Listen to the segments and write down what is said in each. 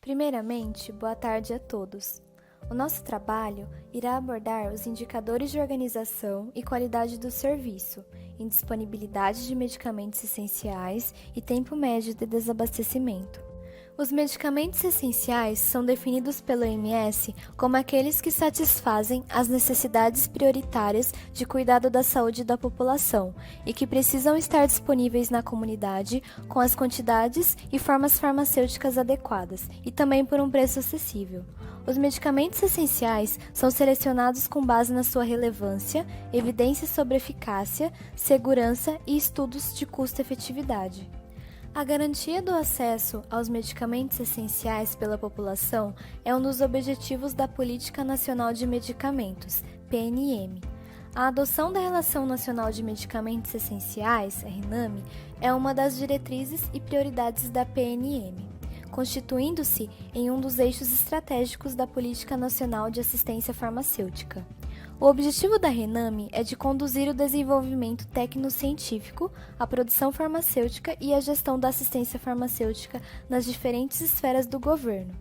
Primeiramente, boa tarde a todos. O nosso trabalho irá abordar os indicadores de organização e qualidade do serviço, em disponibilidade de medicamentos essenciais e tempo médio de desabastecimento. Os medicamentos essenciais são definidos pela OMS como aqueles que satisfazem as necessidades prioritárias de cuidado da saúde da população e que precisam estar disponíveis na comunidade com as quantidades e formas farmacêuticas adequadas e também por um preço acessível. Os medicamentos essenciais são selecionados com base na sua relevância, evidências sobre eficácia, segurança e estudos de custo-efetividade. A garantia do acesso aos medicamentos essenciais pela população é um dos objetivos da Política Nacional de Medicamentos, PNM. A adoção da Relação Nacional de Medicamentos Essenciais, RNAME, é uma das diretrizes e prioridades da PNM, constituindo-se em um dos eixos estratégicos da Política Nacional de Assistência Farmacêutica. O objetivo da RENAME é de conduzir o desenvolvimento tecnocientífico, a produção farmacêutica e a gestão da assistência farmacêutica nas diferentes esferas do governo.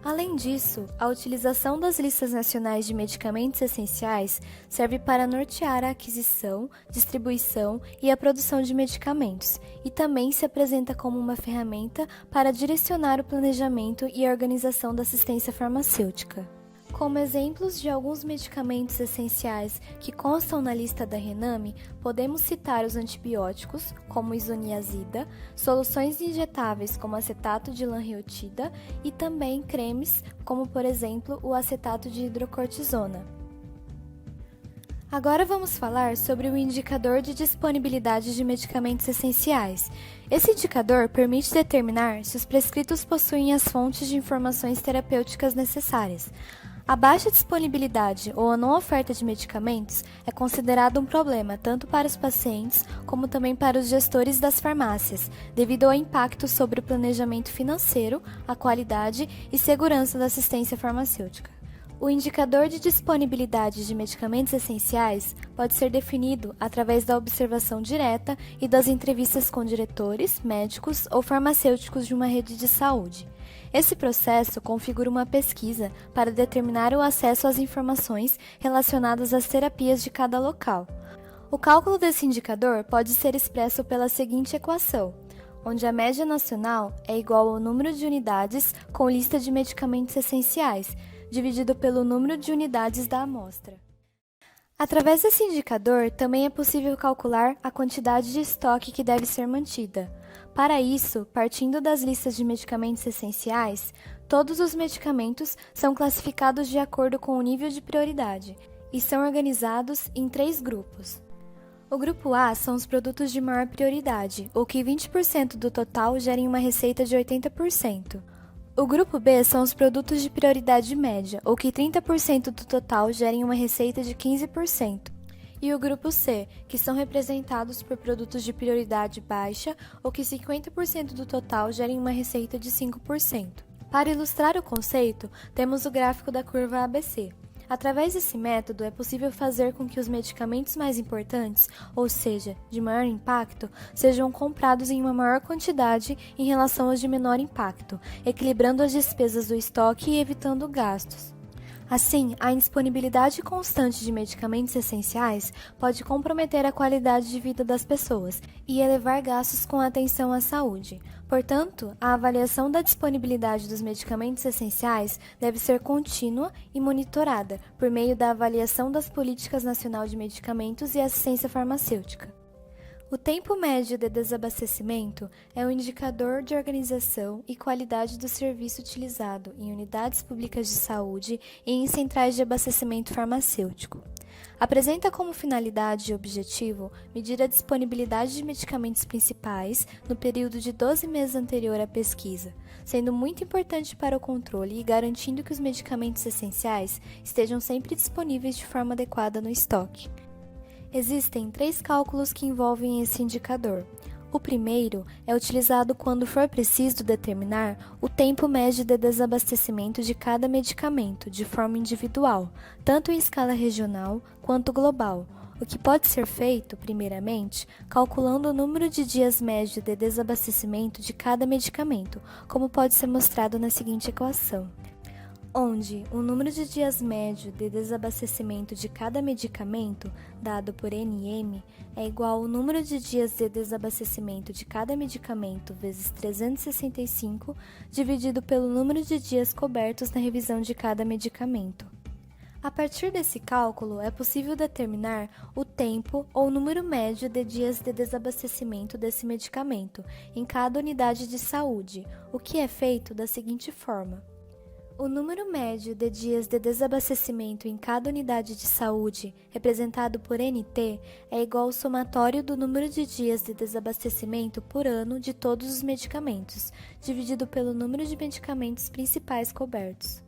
Além disso, a utilização das listas nacionais de medicamentos essenciais serve para nortear a aquisição, distribuição e a produção de medicamentos, e também se apresenta como uma ferramenta para direcionar o planejamento e a organização da assistência farmacêutica. Como exemplos de alguns medicamentos essenciais que constam na lista da RENAME, podemos citar os antibióticos, como isoniazida, soluções injetáveis como acetato de lanreotida e também cremes, como por exemplo o acetato de hidrocortisona. Agora vamos falar sobre o indicador de disponibilidade de medicamentos essenciais. Esse indicador permite determinar se os prescritos possuem as fontes de informações terapêuticas necessárias. A baixa disponibilidade ou a não oferta de medicamentos é considerado um problema tanto para os pacientes como também para os gestores das farmácias, devido ao impacto sobre o planejamento financeiro, a qualidade e segurança da assistência farmacêutica. O indicador de disponibilidade de medicamentos essenciais pode ser definido através da observação direta e das entrevistas com diretores, médicos ou farmacêuticos de uma rede de saúde. Esse processo configura uma pesquisa para determinar o acesso às informações relacionadas às terapias de cada local. O cálculo desse indicador pode ser expresso pela seguinte equação, onde a média nacional é igual ao número de unidades com lista de medicamentos essenciais, dividido pelo número de unidades da amostra. Através desse indicador, também é possível calcular a quantidade de estoque que deve ser mantida. Para isso, partindo das listas de medicamentos essenciais, todos os medicamentos são classificados de acordo com o nível de prioridade e são organizados em 3 grupos. O grupo A são os produtos de maior prioridade, ou que 20% do total gerem uma receita de 80%. O grupo B são os produtos de prioridade média, ou que 30% do total gerem uma receita de 15%. E o grupo C, que são representados por produtos de prioridade baixa, ou que 50% do total gerem uma receita de 5%. Para ilustrar o conceito, temos o gráfico da curva ABC. Através desse método, é possível fazer com que os medicamentos mais importantes, ou seja, de maior impacto, sejam comprados em uma maior quantidade em relação aos de menor impacto, equilibrando as despesas do estoque e evitando gastos. Assim, a indisponibilidade constante de medicamentos essenciais pode comprometer a qualidade de vida das pessoas e elevar gastos com a atenção à saúde. Portanto, a avaliação da disponibilidade dos medicamentos essenciais deve ser contínua e monitorada por meio da avaliação das Políticas Nacional de Medicamentos e Assistência Farmacêutica. O tempo médio de desabastecimento é um indicador de organização e qualidade do serviço utilizado em unidades públicas de saúde e em centrais de abastecimento farmacêutico. Apresenta como finalidade e objetivo medir a disponibilidade de medicamentos principais no período de 12 meses anterior à pesquisa, sendo muito importante para o controle e garantindo que os medicamentos essenciais estejam sempre disponíveis de forma adequada no estoque. Existem 3 cálculos que envolvem esse indicador. O primeiro é utilizado quando for preciso determinar o tempo médio de desabastecimento de cada medicamento de forma individual, tanto em escala regional quanto global, o que pode ser feito, primeiramente, calculando o número de dias médio de desabastecimento de cada medicamento, como pode ser mostrado na seguinte equação, onde o número de dias médio de desabastecimento de cada medicamento, dado por NM, é igual ao número de dias de desabastecimento de cada medicamento vezes 365, dividido pelo número de dias cobertos na revisão de cada medicamento. A partir desse cálculo, é possível determinar o tempo ou número médio de dias de desabastecimento desse medicamento em cada unidade de saúde, o que é feito da seguinte forma. O número médio de dias de desabastecimento em cada unidade de saúde, representado por NT, é igual ao somatório do número de dias de desabastecimento por ano de todos os medicamentos, dividido pelo número de medicamentos principais cobertos.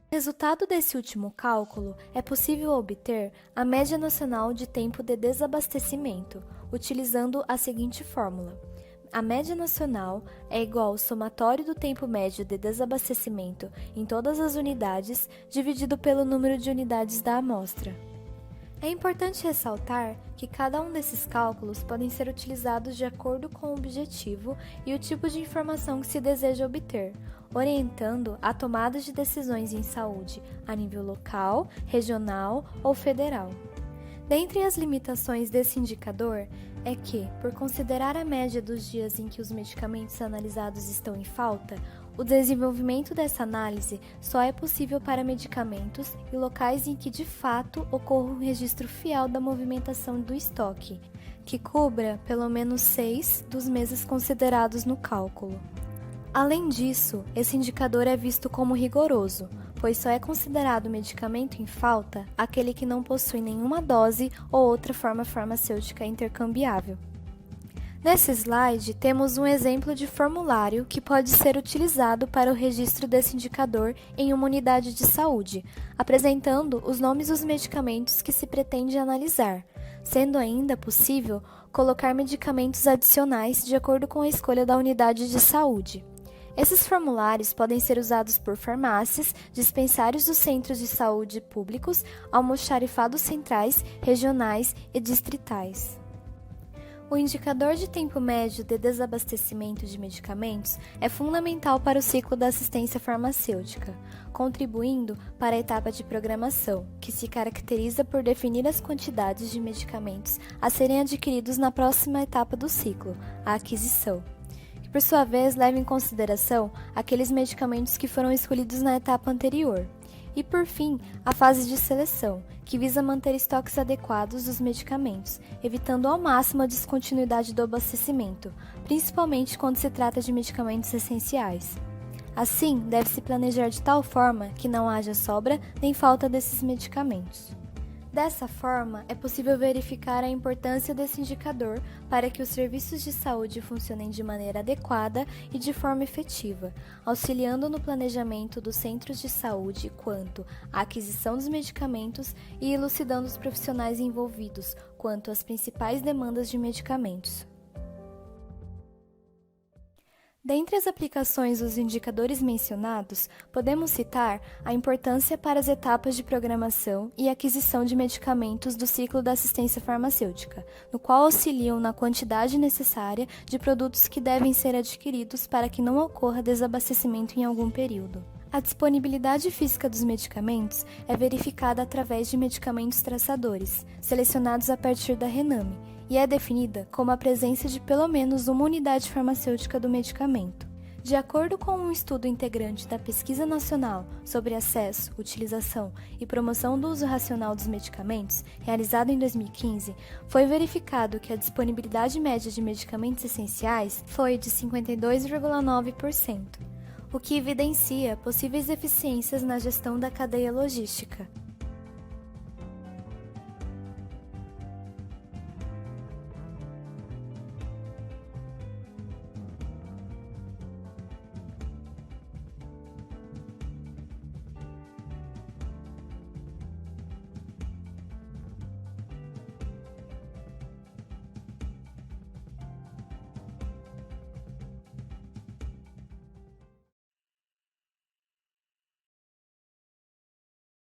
Resultado desse último cálculo, é possível obter a média nacional de tempo de desabastecimento, utilizando a seguinte fórmula. A média nacional é igual ao somatório do tempo médio de desabastecimento em todas as unidades, dividido pelo número de unidades da amostra. É importante ressaltar que cada um desses cálculos podem ser utilizados de acordo com o objetivo e o tipo de informação que se deseja obter, orientando a tomada de decisões em saúde a nível local, regional ou federal. Dentre as limitações desse indicador é que, por considerar a média dos dias em que os medicamentos analisados estão em falta, o desenvolvimento dessa análise só é possível para medicamentos e locais em que de fato ocorra um registro fiel da movimentação do estoque, que cubra pelo menos 6 dos meses considerados no cálculo. Além disso, esse indicador é visto como rigoroso, pois só é considerado medicamento em falta aquele que não possui nenhuma dose ou outra forma farmacêutica intercambiável. Nesse slide, temos um exemplo de formulário que pode ser utilizado para o registro desse indicador em uma unidade de saúde, apresentando os nomes dos medicamentos que se pretende analisar, sendo ainda possível colocar medicamentos adicionais de acordo com a escolha da unidade de saúde. Esses formulários podem ser usados por farmácias, dispensários dos centros de saúde públicos, almoxarifados centrais, regionais e distritais. O indicador de tempo médio de desabastecimento de medicamentos é fundamental para o ciclo da assistência farmacêutica, contribuindo para a etapa de programação, que se caracteriza por definir as quantidades de medicamentos a serem adquiridos na próxima etapa do ciclo, a aquisição, que por sua vez leva em consideração aqueles medicamentos que foram escolhidos na etapa anterior. E, por fim, a fase de seleção, que visa manter estoques adequados dos medicamentos, evitando ao máximo a descontinuidade do abastecimento, principalmente quando se trata de medicamentos essenciais. Assim, deve-se planejar de tal forma que não haja sobra nem falta desses medicamentos. Dessa forma, é possível verificar a importância desse indicador para que os serviços de saúde funcionem de maneira adequada e de forma efetiva, auxiliando no planejamento dos centros de saúde quanto à aquisição dos medicamentos e elucidando os profissionais envolvidos quanto às principais demandas de medicamentos. Dentre as aplicações dos indicadores mencionados, podemos citar a importância para as etapas de programação e aquisição de medicamentos do ciclo da assistência farmacêutica, no qual auxiliam na quantidade necessária de produtos que devem ser adquiridos para que não ocorra desabastecimento em algum período. A disponibilidade física dos medicamentos é verificada através de medicamentos traçadores, selecionados a partir da RENAME, e é definida como a presença de pelo menos uma unidade farmacêutica do medicamento. De acordo com um estudo integrante da Pesquisa Nacional sobre Acesso, Utilização e Promoção do Uso Racional dos Medicamentos, realizado em 2015, foi verificado que a disponibilidade média de medicamentos essenciais foi de 52,9%, o que evidencia possíveis deficiências na gestão da cadeia logística.